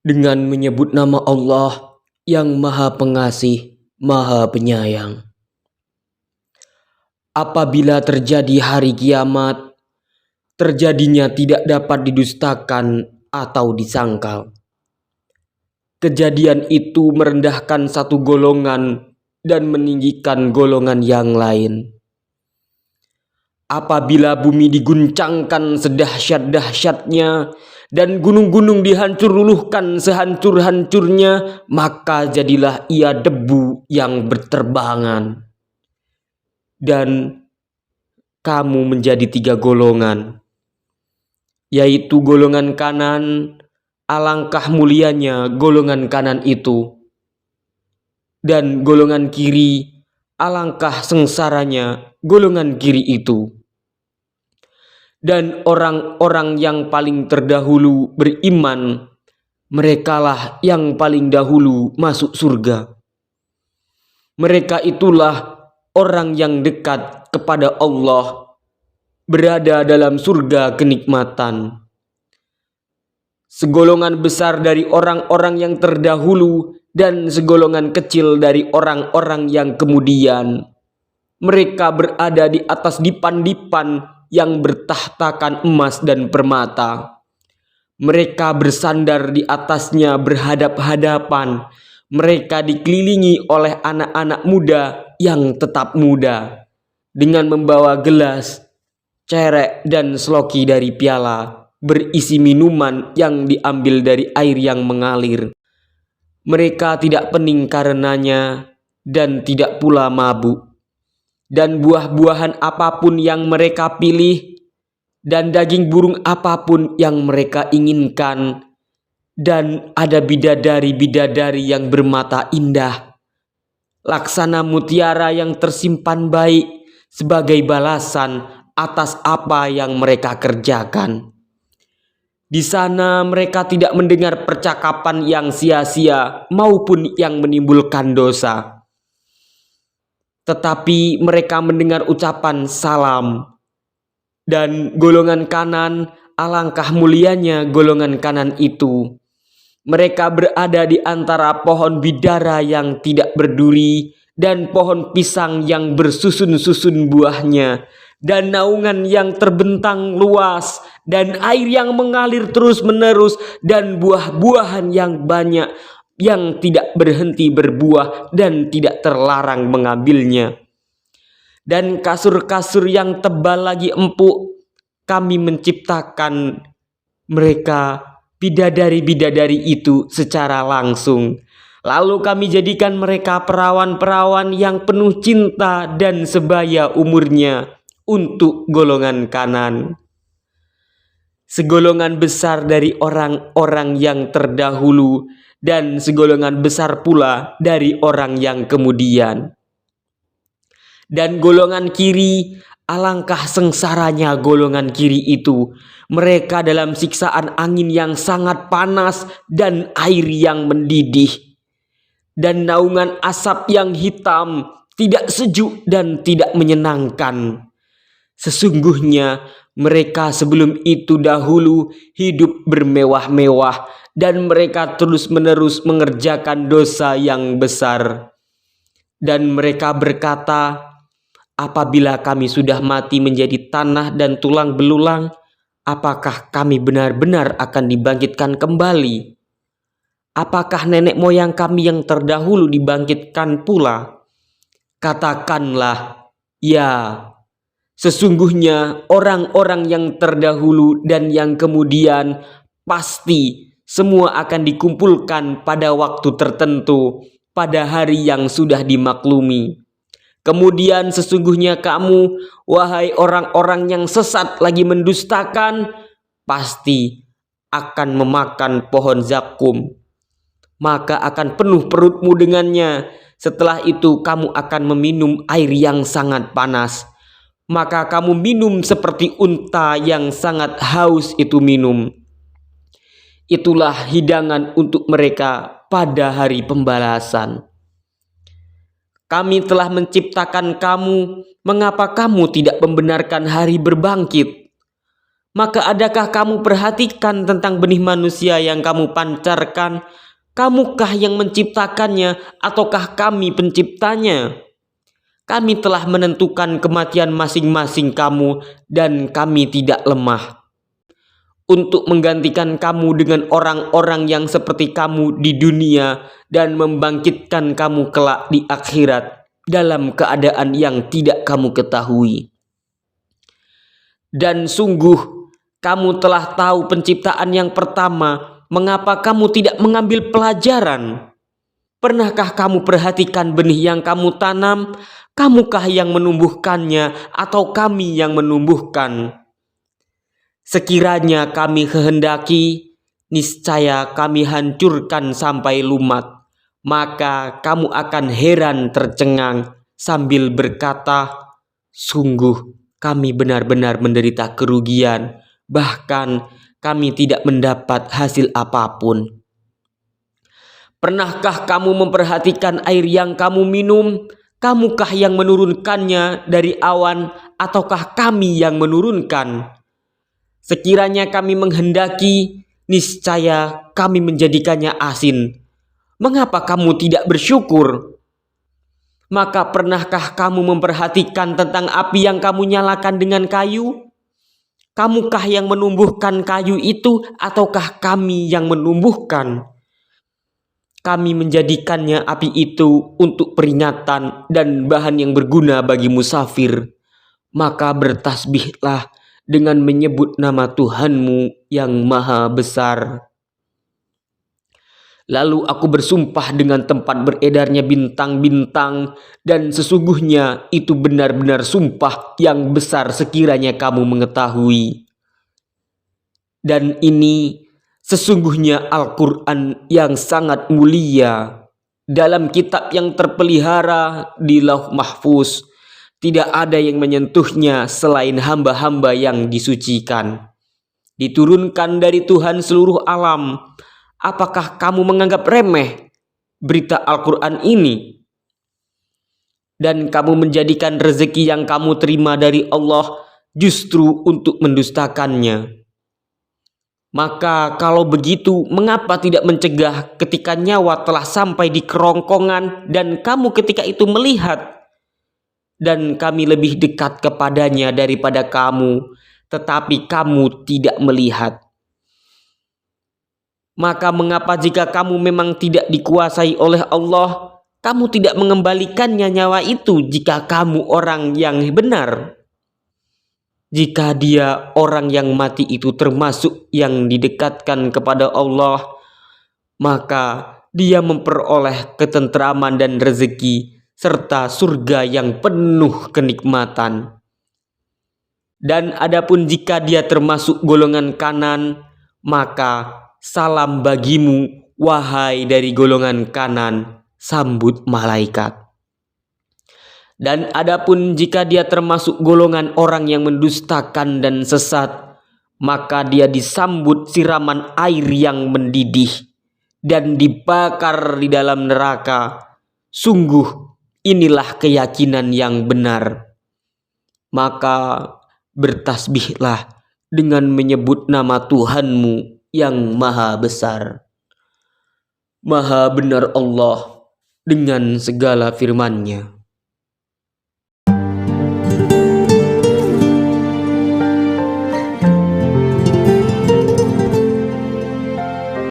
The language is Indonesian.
Dengan menyebut nama Allah yang Maha Pengasih, Maha Penyayang. Apabila terjadi hari kiamat, terjadinya tidak dapat didustakan atau disangkal. Kejadian itu merendahkan satu golongan dan meninggikan golongan yang lain. Apabila bumi diguncangkan sedahsyat-dahsyatnya dan gunung-gunung dihancur luluhkan sehancur-hancurnya, maka jadilah ia debu yang berterbangan. Dan kamu menjadi 3 golongan, yaitu golongan kanan, alangkah mulianya golongan kanan itu, dan golongan kiri, alangkah sengsaranya golongan kiri itu. Dan orang-orang yang paling terdahulu beriman, merekalah yang paling dahulu masuk surga. Mereka itulah orang yang dekat kepada Allah, berada dalam surga kenikmatan. Segolongan besar dari orang-orang yang terdahulu dan segolongan kecil dari orang-orang yang kemudian. Mereka berada di atas dipan-dipan yang bertahtakan emas dan permata. Mereka bersandar di atasnya berhadap-hadapan. Mereka dikelilingi oleh anak-anak muda yang tetap muda, dengan membawa gelas, cerek, dan seloki dari piala berisi minuman yang diambil dari air yang mengalir. Mereka tidak pening karenanya dan tidak pula mabuk. Dan buah-buahan apapun yang mereka pilih, dan daging burung apapun yang mereka inginkan, dan ada bidadari-bidadari yang bermata indah, laksana mutiara yang tersimpan baik sebagai balasan atas apa yang mereka kerjakan. Di sana mereka tidak mendengar percakapan yang sia-sia maupun yang menimbulkan dosa. Tetapi mereka mendengar ucapan salam. Dan golongan kanan, alangkah mulianya golongan kanan itu. Mereka berada di antara pohon bidara yang tidak berduri dan pohon pisang yang bersusun-susun buahnya, dan naungan yang terbentang luas, dan air yang mengalir terus-menerus, dan buah-buahan yang banyak yang tidak berhenti berbuah dan tidak terlarang mengambilnya. Dan kasur-kasur yang tebal lagi empuk, kami menciptakan mereka bidadari-bidadari itu secara langsung. Lalu kami jadikan mereka perawan-perawan yang penuh cinta dan sebaya umurnya untuk golongan kanan. Segolongan besar dari orang-orang yang terdahulu dan segolongan besar pula dari orang yang kemudian. Dan golongan kiri, alangkah sengsaranya golongan kiri itu. Mereka dalam siksaan angin yang sangat panas dan air yang mendidih, dan naungan asap yang hitam, tidak sejuk dan tidak menyenangkan. Sesungguhnya mereka sebelum itu dahulu hidup bermewah-mewah, dan mereka terus-menerus mengerjakan dosa yang besar. Dan mereka berkata, apabila kami sudah mati menjadi tanah dan tulang belulang, apakah kami benar-benar akan dibangkitkan kembali? Apakah nenek moyang kami yang terdahulu dibangkitkan pula? Katakanlah, ya. Sesungguhnya orang-orang yang terdahulu dan yang kemudian pasti semua akan dikumpulkan pada waktu tertentu, pada hari yang sudah dimaklumi. Kemudian sesungguhnya kamu, wahai orang-orang yang sesat lagi mendustakan, pasti akan memakan pohon zakum. Maka akan penuh perutmu dengannya. Setelah itu kamu akan meminum air yang sangat panas. Maka kamu minum seperti unta yang sangat haus itu minum. Itulah hidangan untuk mereka pada hari pembalasan. Kami telah menciptakan kamu, mengapa kamu tidak membenarkan hari berbangkit? Maka adakah kamu perhatikan tentang benih manusia yang kamu pancarkan? Kamukah yang menciptakannya ataukah kami penciptanya? Kami telah menentukan kematian masing-masing kamu dan kami tidak lemah untuk menggantikan kamu dengan orang-orang yang seperti kamu di dunia dan membangkitkan kamu kelak di akhirat dalam keadaan yang tidak kamu ketahui. Dan sungguh kamu telah tahu penciptaan yang pertama, mengapa kamu tidak mengambil pelajaran? Pernahkah kamu perhatikan benih yang kamu tanam? Kamukah yang menumbuhkannya atau kami yang menumbuhkan? Sekiranya kami kehendaki, niscaya kami hancurkan sampai lumat. Maka kamu akan heran tercengang sambil berkata, sungguh kami benar-benar menderita kerugian, bahkan kami tidak mendapat hasil apapun. Pernahkah kamu memperhatikan air yang kamu minum? Kamukah yang menurunkannya dari awan ataukah kami yang menurunkan? Sekiranya kami menghendaki, niscaya kami menjadikannya asin. Mengapa kamu tidak bersyukur? Maka pernahkah kamu memperhatikan tentang api yang kamu nyalakan dengan kayu? Kamukah yang menumbuhkan kayu itu ataukah kami yang menumbuhkan? Kami menjadikannya api itu untuk peringatan dan bahan yang berguna bagi musafir. Maka bertasbihlah dengan menyebut nama Tuhanmu yang maha besar. Lalu aku bersumpah dengan tempat beredarnya bintang-bintang, dan sesungguhnya itu benar-benar sumpah yang besar sekiranya kamu mengetahui. Dan ini sesungguhnya Al-Quran yang sangat mulia dalam kitab yang terpelihara di Lauh Mahfuz. Tidak ada yang menyentuhnya selain hamba-hamba yang disucikan. Diturunkan dari Tuhan seluruh alam. Apakah kamu menganggap remeh berita Al-Quran ini? Dan kamu menjadikan rezeki yang kamu terima dari Allah justru untuk mendustakannya. Maka kalau begitu, mengapa tidak mencegah ketika nyawa telah sampai di kerongkongan dan kamu ketika itu melihat? Dan kami lebih dekat kepadanya daripada kamu, tetapi kamu tidak melihat. Maka mengapa jika kamu memang tidak dikuasai oleh Allah, kamu tidak mengembalikannya nyawa itu jika kamu orang yang benar? Jika dia orang yang mati itu termasuk yang didekatkan kepada Allah, maka dia memperoleh ketentraman dan rezeki serta surga yang penuh kenikmatan. Dan adapun jika dia termasuk golongan kanan, maka salam bagimu wahai dari golongan kanan, sambut malaikat. Dan adapun jika dia termasuk golongan orang yang mendustakan dan sesat, maka dia disambut siraman air yang mendidih dan dibakar di dalam neraka. Sungguh inilah keyakinan yang benar. Maka bertasbihlah dengan menyebut nama Tuhanmu yang maha besar. Maha benar Allah dengan segala firman-Nya.